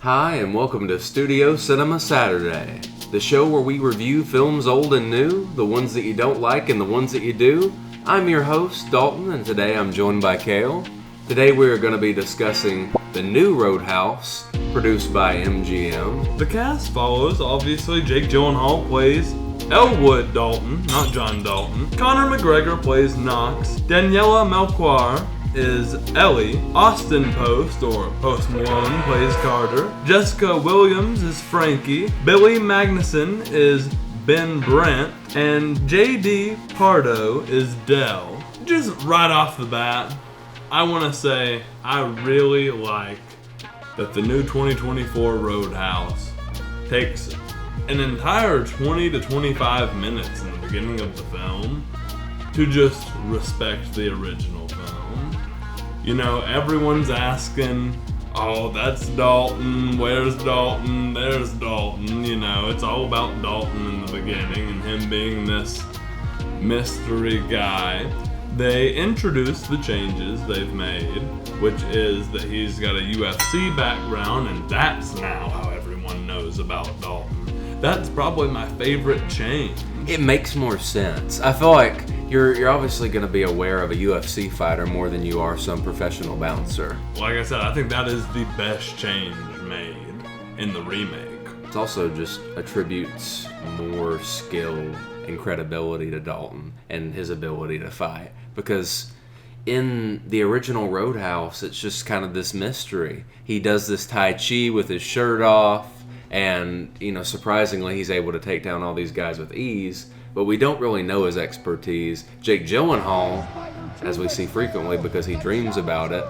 Hi, and welcome to Studio Cinema Saturday, the show where we review films old and new, the ones that you don't like and the ones that you do. I'm your host, Dalton, and today I'm joined by Kale. Today we are going to be discussing the new Roadhouse, produced by MGM. The cast follows, obviously, Jake Gyllenhaal plays Elwood Dalton, not John Dalton. Conor McGregor plays Knox. Daniela Melchior is Ellie. Austin Post, or Post Malone, plays Carter. Jessica Williams is Frankie. Billy Magnuson is Ben Brandt. And J.D. Pardo is Dell. Just right off the bat, I want to say I really like that the new 2024 Roadhouse takes an entire 20 to 25 minutes in the beginning of the film to just respect the original film. You know, everyone's asking, oh, that's Dalton, where's Dalton, there's Dalton, you know, it's all about Dalton in the beginning and him being this mystery guy. They introduce the changes they've made, which is that he's got a UFC background, and that's now how everyone knows about Dalton. That's probably my favorite change. It makes more sense. I feel like you're obviously going to be aware of a UFC fighter more than you are some professional bouncer. Like I said, I think that is the best change made in the remake. It also just attributes more skill and credibility to Dalton and his ability to fight. Because in the original Roadhouse, it's just kind of this mystery. He does this Tai Chi with his shirt off, and, you know, surprisingly, he's able to take down all these guys with ease, but we don't really know his expertise. Jake Gyllenhaal, as we see frequently because he dreams about it,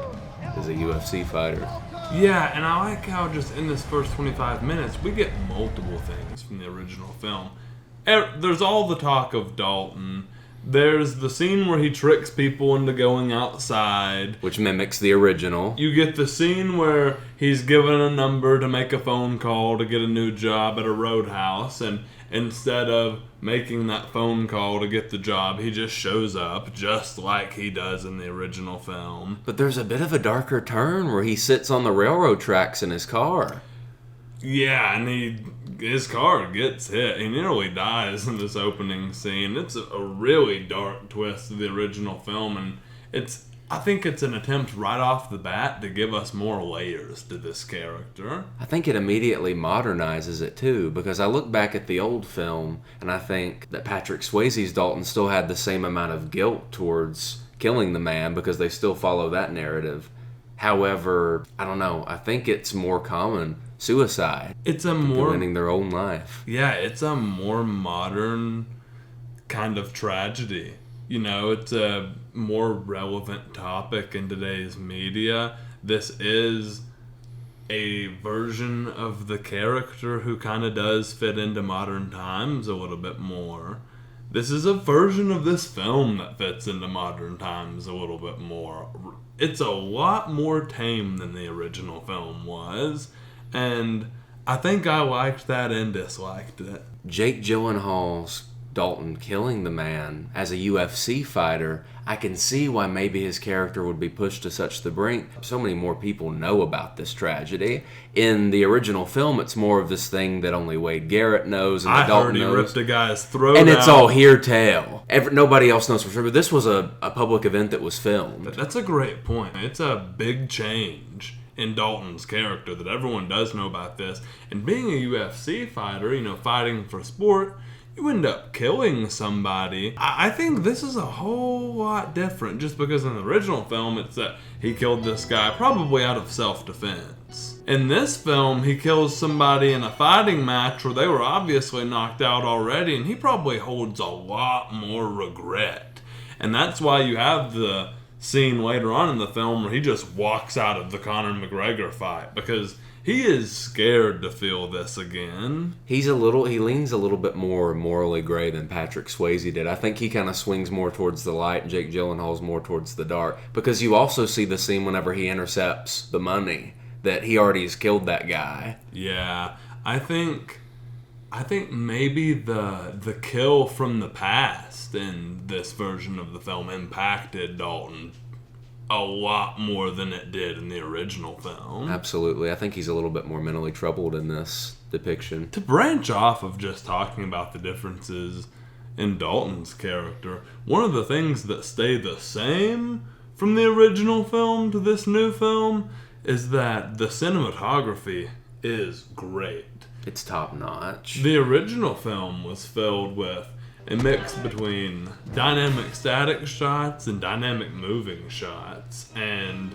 is a UFC fighter. Yeah, and I like how just in this first 25 minutes, we get multiple things from the original film. There's all the talk of Dalton. There's the scene where he tricks people into going outside, which mimics the original. You get the scene where he's given a number to make a phone call to get a new job at a roadhouse, and instead of making that phone call to get the job, he just shows up just like he does in the original film. But there's a bit of a darker turn where he sits on the railroad tracks in his car. Yeah, and his car gets hit. He nearly dies in this opening scene. It's a really dark twist to the original film, and I think it's an attempt right off the bat to give us more layers to this character. I think it immediately modernizes it too, because I look back at the old film and I think that Patrick Swayze's Dalton still had the same amount of guilt towards killing the man because they still follow that narrative. However, I don't know, I think it's more common suicide. It's a more ending their own life. Yeah, it's a more modern kind of tragedy. You know, it's a more relevant topic in today's media. This is a version of the character who kind of does fit into modern times a little bit more. This is a version of this film that fits into modern times a little bit more. It's a lot more tame than the original film was, and I think I liked that and disliked it. Jake Gyllenhaal's Dalton killing the man as a UFC fighter, I can see why maybe his character would be pushed to such the brink. So many more people know about this tragedy. In the original film, it's more of this thing that only Wade Garrett knows and Dalton knows. I heard he ripped a guy's throat and it's out. all hearsay. Nobody else knows for sure, but this was a public event that was filmed. That's a great point. It's a big change in Dalton's character that everyone does know about this. And being a UFC fighter, you know, fighting for sport, you end up killing somebody. I think this is a whole lot different just because in the original film it's that he killed this guy probably out of self-defense. In this film, he kills somebody in a fighting match where they were obviously knocked out already, and he probably holds a lot more regret. And that's why you have the scene later on in the film where he just walks out of the Conor McGregor fight because he is scared to feel this again. He leans a little bit more morally gray than Patrick Swayze did. I think he kind of swings more towards the light and Jake Gyllenhaal's more towards the dark. Because you also see the scene whenever he intercepts the money that he already has killed that guy. Yeah, I think maybe the kill from the past in this version of the film impacted Dalton a lot more than it did in the original film. Absolutely. I think he's a little bit more mentally troubled in this depiction. To branch off of just talking about the differences in Dalton's character, one of the things that stay the same from the original film to this new film is that the cinematography is great. It's top notch. The original film was filled with a mix between dynamic static shots and dynamic moving shots, and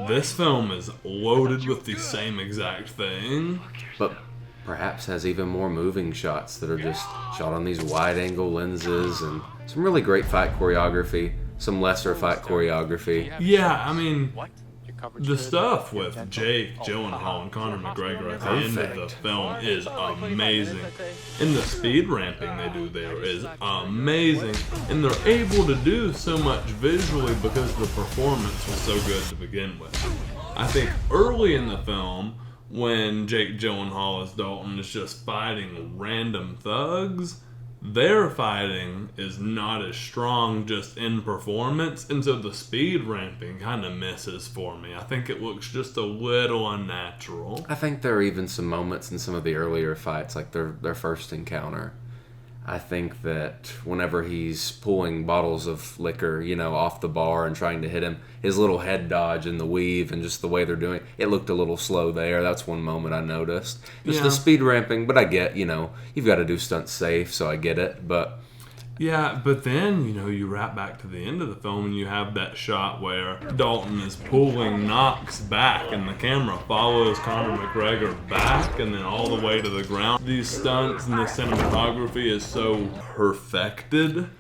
this film is loaded with the same exact thing. But perhaps has even more moving shots that are just shot on these wide angle lenses, and some really great fight choreography, some lesser fight choreography. Yeah, I mean, the stuff with Jake Gyllenhaal and Conor McGregor at the end of the film is amazing. And the speed ramping they do there is amazing. And they're able to do so much visually because the performance was so good to begin with. I think early in the film, when Jake Gyllenhaal as Dalton is just fighting random thugs, their fighting is not as strong just in performance, and so the speed ramping kind of misses for me. I think it looks just a little unnatural. I think there are even some moments in some of the earlier fights, like their first encounter. I think that whenever he's pulling bottles of liquor, off the bar and trying to hit him, his little head dodge and the weave and just the way they're doing it looked a little slow there. That's one moment I noticed. Just the speed ramping, but I get, you've got to do stunts safe, so I get it. But yeah, but then, you wrap back to the end of the film and you have that shot where Dalton is pulling Knox back and the camera follows Conor McGregor back and then all the way to the ground. These stunts and the cinematography is so perfected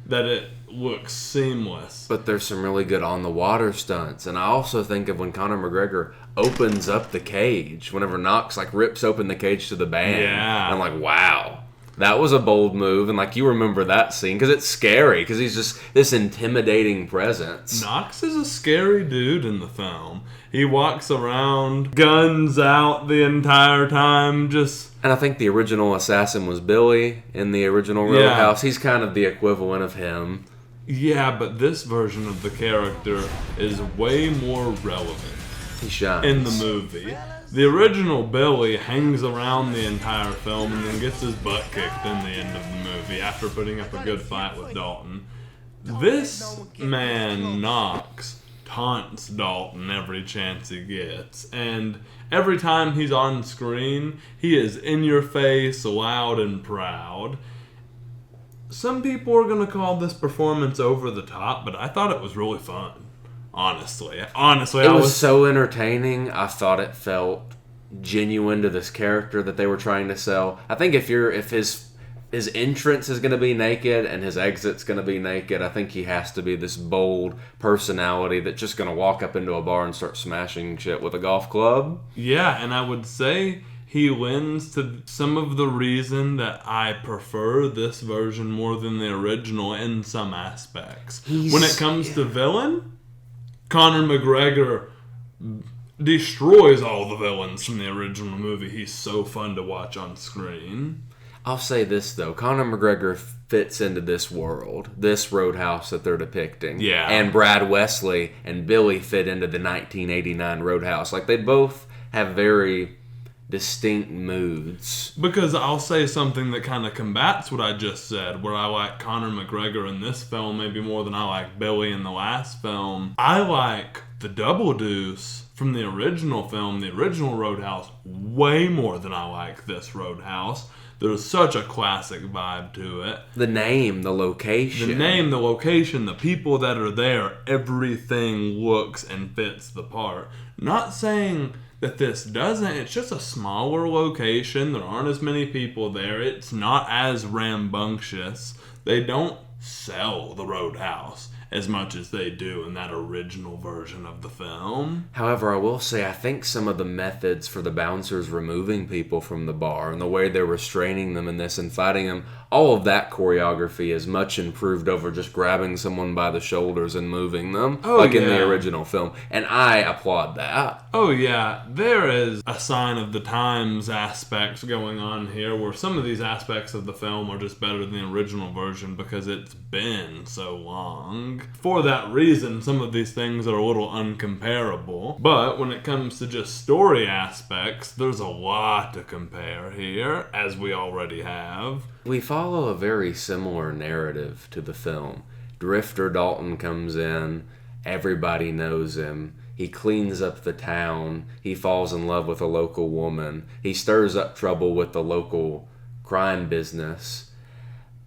that it looks seamless. But there's some really good on-the-water stunts. And I also think of when Conor McGregor opens up the cage, whenever Knox, rips open the cage to the band. Yeah. I'm like, wow. That was a bold move, and you remember that scene because it's scary because he's just this intimidating presence. Knox is a scary dude in the film. He walks around, guns out the entire time, And I think the original assassin was Billy in the original Roadhouse. He's kind of the equivalent of him. Yeah, but this version of the character is way more relevant. He shines. In the movie. The original Billy hangs around the entire film and then gets his butt kicked in the end of the movie after putting up a good fight with Dalton. This man, Knox, taunts Dalton every chance he gets. And every time he's on screen, he is in your face, loud and proud. Some people are going to call this performance over the top, but I thought it was really fun. Honestly, it was so entertaining. I thought it felt genuine to this character that they were trying to sell. I think if his entrance is going to be naked and his exit's going to be naked, I think he has to be this bold personality that's just going to walk up into a bar and start smashing shit with a golf club. Yeah, and I would say he lends to some of the reason that I prefer this version more than the original in some aspects. When it comes to villain, Conor McGregor destroys all the villains from the original movie. He's so fun to watch on screen. I'll say this, though. Conor McGregor fits into this world, this Roadhouse that they're depicting. Yeah. And Brad Wesley and Billy fit into the 1989 Roadhouse. They both have very distinct moods. Because I'll say something that kind of combats what I just said, where I like Conor McGregor in this film maybe more than I like Billy in the last film. I like the Double Deuce from the original film, the original Roadhouse, way more than I like this Roadhouse. There's such a classic vibe to it. The name, the location. The people that are there, everything looks and fits the part. Not saying that this doesn't. It's just a smaller location. There aren't as many people there. It's not as rambunctious. They don't sell the Roadhouse as much as they do in that original version of the film. However, I will say I think some of the methods for the bouncers removing people from the bar and the way they're restraining them in this and fighting them, all of that choreography is much improved over just grabbing someone by the shoulders and moving them in the original film. And I applaud that. Oh yeah, there is a sign of the times aspects going on here where some of these aspects of the film are just better than the original version because it's been so long. think for that reason, some of these things are a little uncomparable. But when it comes to just story aspects, there's a lot to compare here, as we already have. We follow a very similar narrative to the film. Drifter Dalton comes in, everybody knows him. He cleans up the town. He falls in love with a local woman. He stirs up trouble with the local crime business.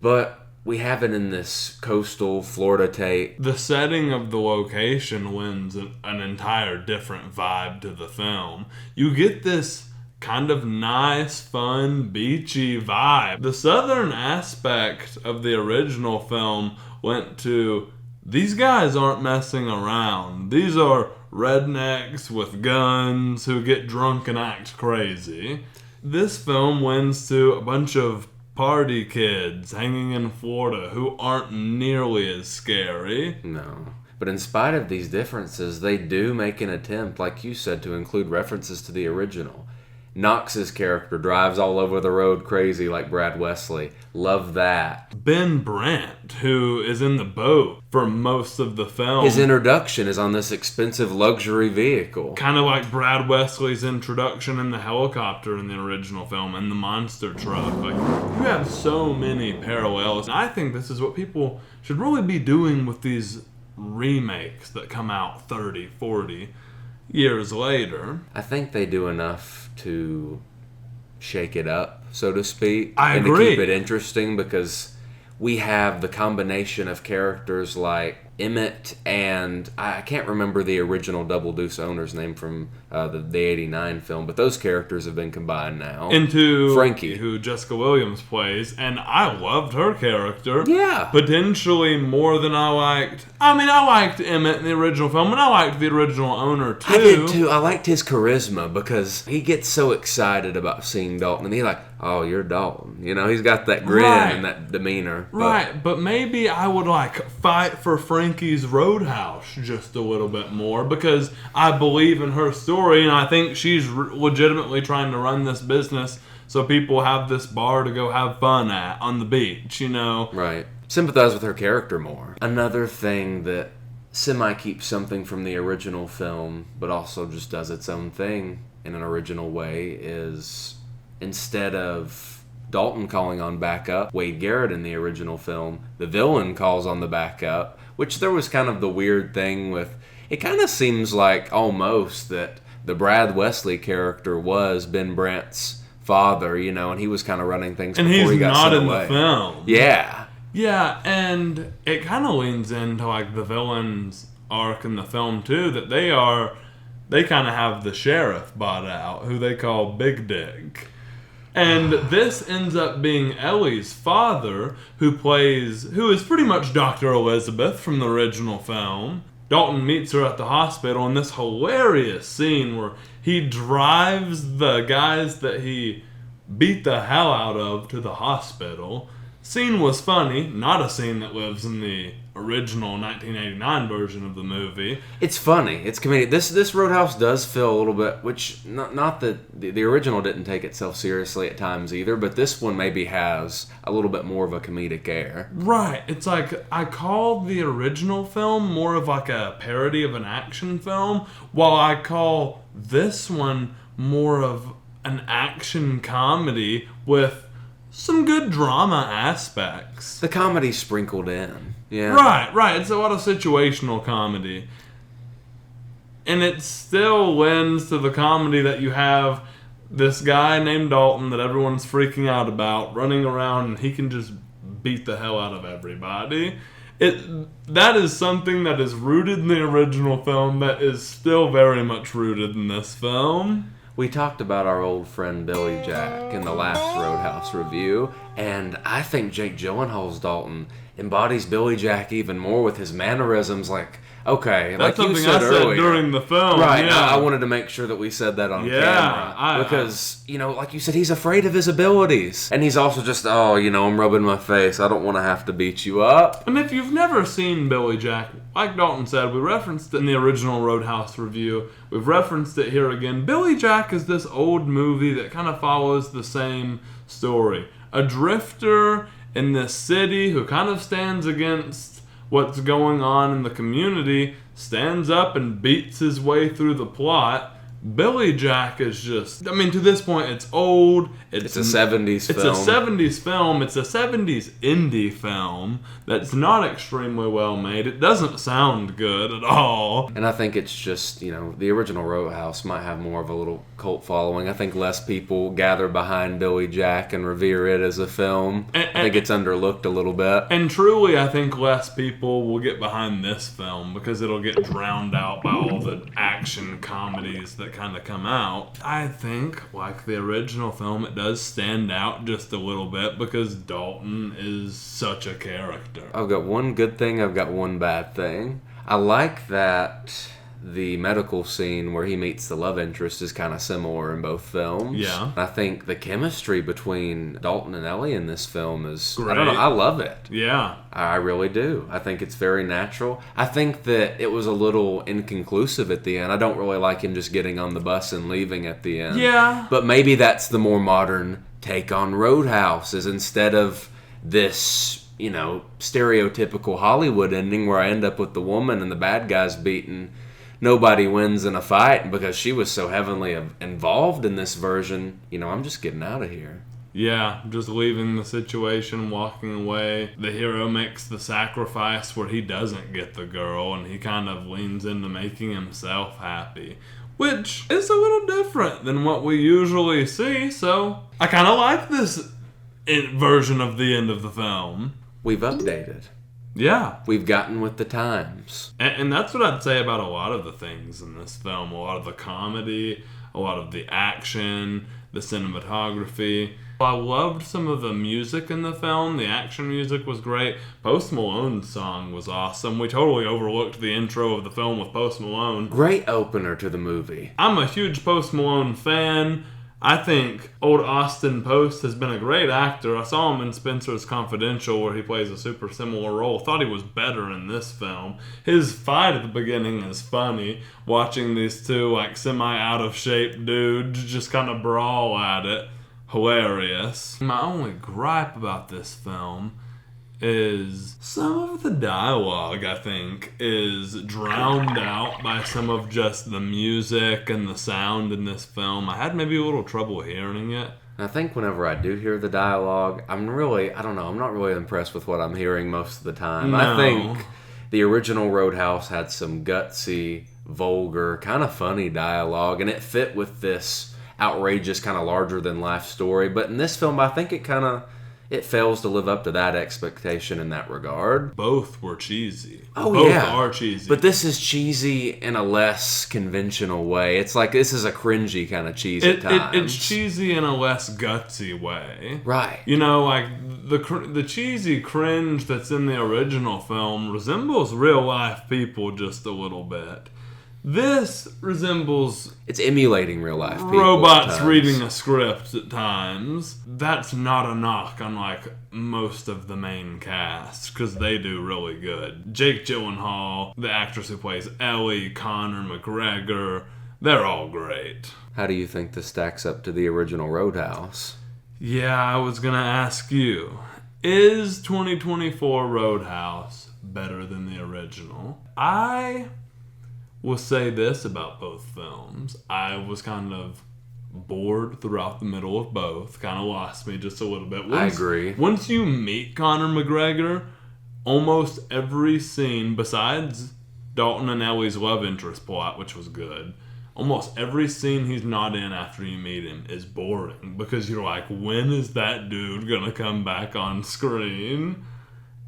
But we have it in this coastal Florida take. The setting of the location lends an entire different vibe to the film. You get this kind of nice, fun, beachy vibe. The southern aspect of the original film went to, these guys aren't messing around. These are rednecks with guns who get drunk and act crazy. This film lends to a bunch of party kids hanging in Florida who aren't nearly as scary. No. But in spite of these differences, they do make an attempt, like you said, to include references to the original. Knox's character drives all over the road crazy like Brad Wesley. Love that. Ben Brandt, who is in the boat for most of the film. His introduction is on this expensive luxury vehicle. Kind of like Brad Wesley's introduction in the helicopter in the original film and the monster truck. Like, you have so many parallels. I think this is what people should really be doing with these remakes that come out 30, 40 years later. I think they do enough to shake it up, so to speak. I agree. And to keep it interesting, because we have the combination of characters like Emmett and I can't remember the original Double Deuce owner's name from the 89 film, but those characters have been combined now into Frankie, who Jessica Williams plays, and I loved her character. Yeah. Potentially more than I liked. I mean, I liked Emmett in the original film, and I liked the original owner too. I did too. I liked his charisma because he gets so excited about seeing Dalton, and he's like, "Oh, you're Dalton." You know, he's got that grin and that demeanor. Right, but maybe I would fight for Frankie's roadhouse just a little bit more, because I believe in her story, and I think she's legitimately trying to run this business so people have this bar to go have fun at on the beach, you know? Right. Sympathize with her character more. Another thing that keeps something from the original film, but also just does its own thing in an original way, is instead of Dalton calling on backup, Wade Garrett in the original film, the villain calls on the backup, which there was kind of the weird thing with, it kind of seems like almost that the Brad Wesley character was Ben Brandt's father, you know, and he was kind of running things and before he got sent away. And he's not in the film. Yeah. Yeah, and it kind of leans into the villain's arc in the film too, that they kind of have the sheriff bought out, who they call Big Dick. And this ends up being Ellie's father, who is pretty much Dr. Elizabeth from the original film. Dalton meets her at the hospital in this hilarious scene where he drives the guys that he beat the hell out of to the hospital. Scene was funny, not a scene that lives in the original 1989 version of the movie. It's funny. It's comedic. This Roadhouse does feel a little bit, which not that the original didn't take itself seriously at times either, but this one maybe has a little bit more of a comedic air. Right. It's like I call the original film more of a parody of an action film, while I call this one more of an action comedy with some good drama aspects. The comedy sprinkled in. Yeah. Right. It's a lot of situational comedy. And it still lends to the comedy that you have this guy named Dalton that everyone's freaking out about, running around, and he can just beat the hell out of everybody. That is something that is rooted in the original film that is still very much rooted in this film. We talked about our old friend Billy Jack in the last Roadhouse review, and I think Jake Gyllenhaal's Dalton embodies Billy Jack even more with his mannerisms. Okay, that's like you said earlier. Something I said during the film. Right, yeah. I wanted to make sure that we said that on camera. Because, like you said, he's afraid of his abilities. And he's also just, I'm rubbing my face. I don't want to have to beat you up. And if you've never seen Billy Jack, like Dalton said, we referenced it in the original Roadhouse review. We've referenced it here again. Billy Jack is this old movie that kind of follows the same story. A drifter in this city who kind of stands against what's going on in the community, stands up and beats his way through the plot. Billy Jack is just, I mean, to this point, it's old. It's a 70s film. It's a 70s film. It's a 70s indie film that's not extremely well made. It doesn't sound good at all. And I think it's just, the original Roadhouse might have more of a little cult following. I think less people gather behind Billy Jack and revere it as a film. I think it's underlooked a little bit. And truly, I think less people will get behind this film because it'll get drowned out by all the action comedies that kind of come out. I think, like the original film, it does stand out just a little bit because Dalton is such a character. I've got one good thing, I've got one bad thing. I like that the medical scene where he meets the love interest is kind of similar in both films. Yeah. I think the chemistry between Dalton and Ellie in this film is great. I don't know, I love it. Yeah. I really do. I think it's very natural. I think that it was a little inconclusive at the end. I don't really like him just getting on the bus and leaving at the end. Yeah. But maybe that's the more modern take on Roadhouse, is instead of this, stereotypical Hollywood ending where I end up with the woman and the bad guy's beaten, nobody wins in a fight because she was so heavily involved in this version. I'm just getting out of here. Yeah, just leaving the situation, walking away. The hero makes the sacrifice where he doesn't get the girl and he kind of leans into making himself happy, which is a little different than what we usually see, so I kind of like this version of the end of the film. We've updated. Yeah. We've gotten with the times. And that's what I'd say about a lot of the things in this film. A lot of the comedy, a lot of the action, the cinematography. I loved some of the music in the film. The action music was great. Post Malone's song was awesome. We totally overlooked the intro of the film with Post Malone. Great opener to the movie. I'm a huge Post Malone fan. I think old Austin Post has been a great actor. I saw him in Spencer's Confidential where he plays a super similar role. Thought he was better in this film. His fight at the beginning is funny. Watching these two semi out of shape dudes just kind of brawl at it. Hilarious. My only gripe about this film is some of the dialogue, I think, is drowned out by some of just the music and the sound in this film. I had maybe a little trouble hearing it. I think whenever I do hear the dialogue, I'm not really impressed with what I'm hearing most of the time. No. I think the original Roadhouse had some gutsy, vulgar, kind of funny dialogue, and it fit with this outrageous, kind of larger-than-life story. But in this film, I think it fails to live up to that expectation in that regard. Both were cheesy. Oh, Both yeah. are cheesy. But this is cheesy in a less conventional way. It's like this is a cringy kind of cheese at times. It's cheesy in a less gutsy way. Right. The cheesy cringe that's in the original film resembles real-life people just a little bit. This resembles... It's emulating real-life people. Robots reading a script at times. That's not a knock on, most of the main cast, because they do really good. Jake Gyllenhaal, the actress who plays Ellie, Conor McGregor, they're all great. How do you think this stacks up to the original Roadhouse? Yeah, I was going to ask you, is 2024 Roadhouse better than the original? I will say this about both films. I was kind of bored throughout the middle of both. Kind of lost me just a little bit. I agree. Once you meet Conor McGregor, almost every scene, besides Dalton and Ellie's love interest plot, which was good, almost every scene he's not in after you meet him is boring. Because you're like, when is that dude going to come back on screen?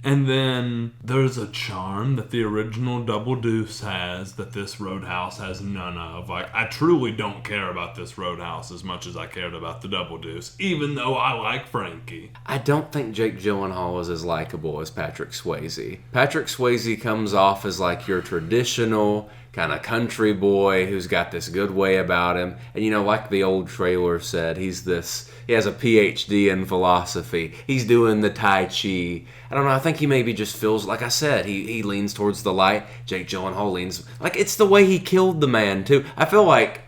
And then there's a charm that the original Double Deuce has that this Roadhouse has none of. I truly don't care about this Roadhouse as much as I cared about the Double Deuce, even though I like Frankie. I don't think Jake Gyllenhaal is as likable as Patrick Swayze. Patrick Swayze comes off as your traditional kind of country boy who's got this good way about him. And like the old trailer said, he has a PhD in philosophy. He's doing the Tai Chi. I don't know, I think he maybe just feels, like I said, he leans towards the light. Jake Gyllenhaal leans, it's the way he killed the man, too. I feel like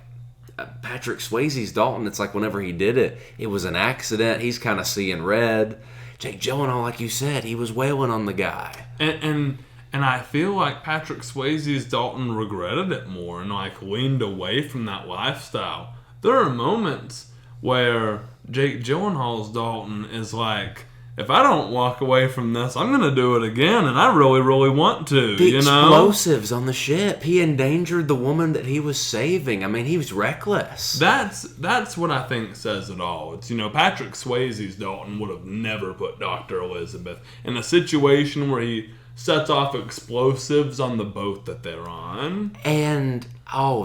Patrick Swayze's Dalton, it's like whenever he did it, it was an accident. He's kind of seeing red. Jake Gyllenhaal, like you said, he was wailing on the guy. And And I feel like Patrick Swayze's Dalton regretted it more and like leaned away from that lifestyle. There are moments where Jake Gyllenhaal's Dalton is like, if I don't walk away from this, I'm going to do it again, and I really, really want to, the explosives on the ship. He endangered the woman that he was saving. I mean, he was reckless. That's what I think says it all. It's, Patrick Swayze's Dalton would have never put Dr. Elizabeth in a situation where he sets off explosives on the boat that they're on. And,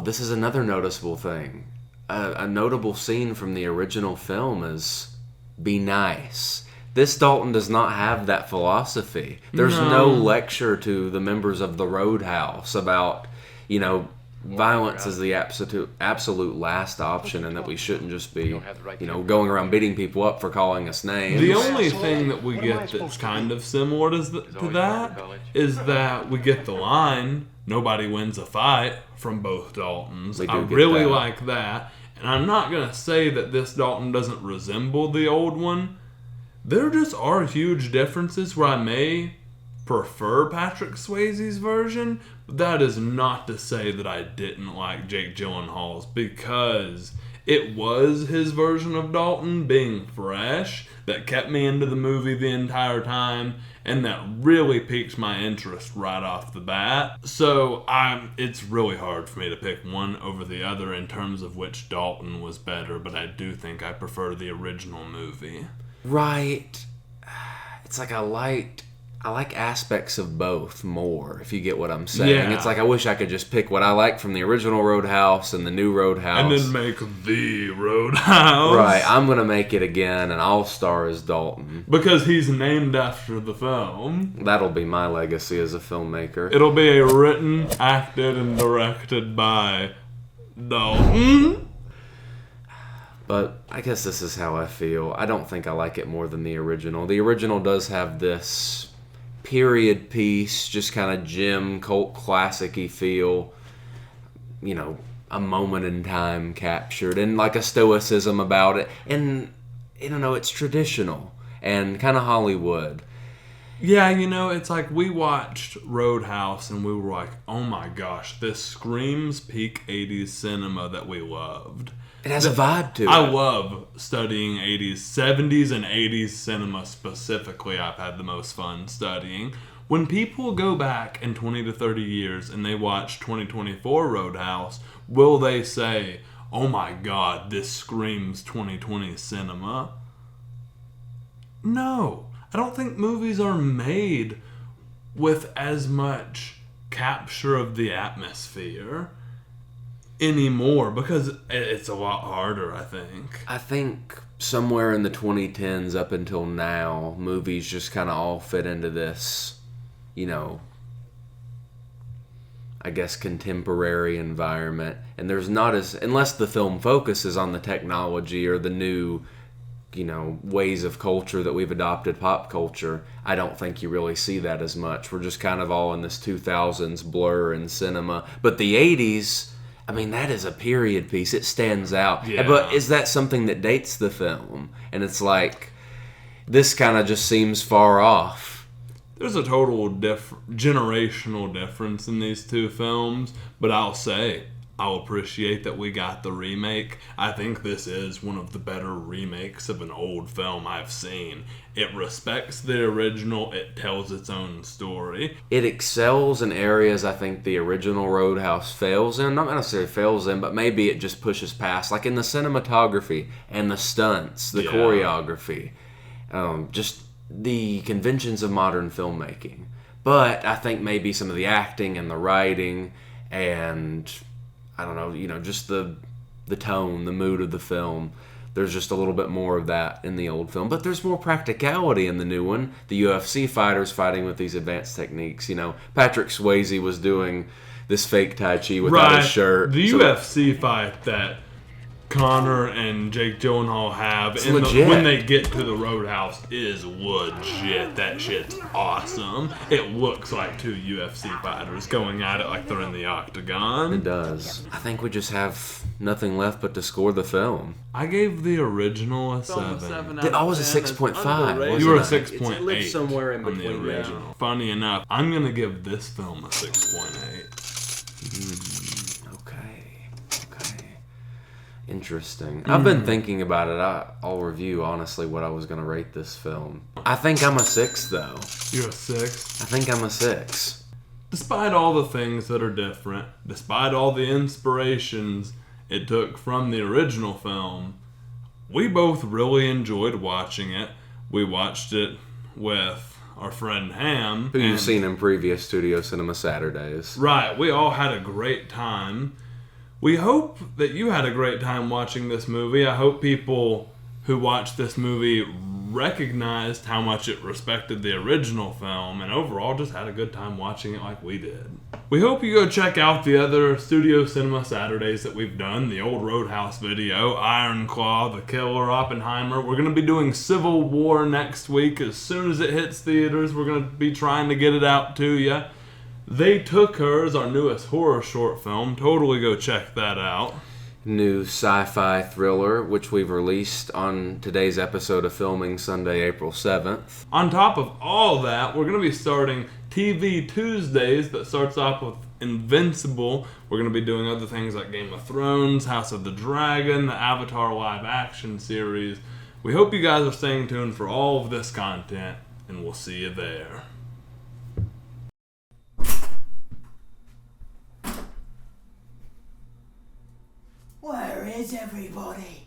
this is another noticeable thing. A notable scene from the original film is be nice. This Dalton does not have that philosophy. There's no lecture to the members of the roadhouse about, violence is the absolute last option, and that we shouldn't just be, going around beating people up for calling us names. The only thing that we get that's kind of similar to that is that we get the line, nobody wins a fight, from both Daltons. I really like that. And I'm not going to say that this Dalton doesn't resemble the old one. There just are huge differences where I may prefer Patrick Swayze's version, but that is not to say that I didn't like Jake Gyllenhaal's, because it was his version of Dalton being fresh that kept me into the movie the entire time, and that really piqued my interest right off the bat. So it's really hard for me to pick one over the other in terms of which Dalton was better, but I do think I prefer the original movie. Right. It's like I like aspects of both more, if you get what I'm saying. Yeah. It's like I wish I could just pick what I like from the original Roadhouse and the new Roadhouse. And then make the Roadhouse. Right. I'm going to make it again, and I'll star as Dalton. Because he's named after the film. That'll be my legacy as a filmmaker. It'll be written, acted, and directed by Dalton. But I guess this is how I feel. I don't think I like it more than the original. The original does have this period piece, just kind of gem, cult classic-y feel. A moment in time captured, and like a stoicism about it. And, it's traditional and kind of Hollywood. Yeah, it's like we watched Roadhouse and we were like, oh my gosh, this screams peak 80s cinema that we loved. It has a vibe to it. I love studying 70s and 80s cinema specifically. I've had the most fun studying. When people go back in 20 to 30 years and they watch 2024 Roadhouse, will they say, oh my god, this screams 2020 cinema? No. I don't think movies are made with as much capture of the atmosphere anymore, because it's a lot harder, I think. I think somewhere in the 2010s up until now, movies just kind of all fit into this, I guess contemporary environment. And there's not unless the film focuses on the technology or the new, ways of culture that we've adopted, pop culture, I don't think you really see that as much. We're just kind of all in this 2000s blur in cinema. But the 80s, that is a period piece. It stands out. Yeah. But is that something that dates the film? And it's like, this kind of just seems far off. There's a total generational difference in these two films, but I'll appreciate that we got the remake. I think this is one of the better remakes of an old film I've seen. It respects the original. It tells its own story. It excels in areas I think the original Roadhouse fails in. Not necessarily fails in, but maybe it just pushes past. Like in the cinematography and the stunts, the choreography. Just the conventions of modern filmmaking. But I think maybe some of the acting and the writing and, I don't know, just the tone, the mood of the film. There's just a little bit more of that in the old film. But there's more practicality in the new one. The UFC fighters fighting with these advanced techniques. Patrick Swayze was doing this fake Tai Chi without his shirt. The UFC fight that Connor and Jake Gyllenhaal have legit. when they get to the roadhouse is legit. That shit's awesome. It looks like two UFC fighters going at it like they're in the octagon. It does. I think we just have nothing left but to score the film. I gave the original a Film 7. I was a 6.5. You were a wasn't I? 6.8. It lives somewhere in on the between. original. Funny enough, I'm gonna give this film a 6.8. Okay. Interesting. I've been thinking about it. I'll review, honestly, what I was going to rate this film. I think I'm a 6, though. You're a 6. I think I'm a 6. Despite all the things that are different, despite all the inspirations it took from the original film, we both really enjoyed watching it. We watched it with our friend Ham. Who you've seen in previous Studio Cinema Saturdays. Right, we all had a great time. We hope that you had a great time watching this movie. I hope people who watched this movie recognized how much it respected the original film and overall just had a good time watching it like we did. We hope you go check out the other Studio Cinema Saturdays that we've done. The old Roadhouse video, Iron Claw, The Killer, Oppenheimer. We're going to be doing Civil War next week. As soon as it hits theaters, we're going to be trying to get it out to you. They Took Her is our newest horror short film. Totally go check that out. New sci-fi thriller, which we've released on today's episode of filming Sunday, April 7th. On top of all that, we're going to be starting TV Tuesdays that starts off with Invincible. We're going to be doing other things like Game of Thrones, House of the Dragon, the Avatar live action series. We hope you guys are staying tuned for all of this content, and we'll see you there. Where is everybody?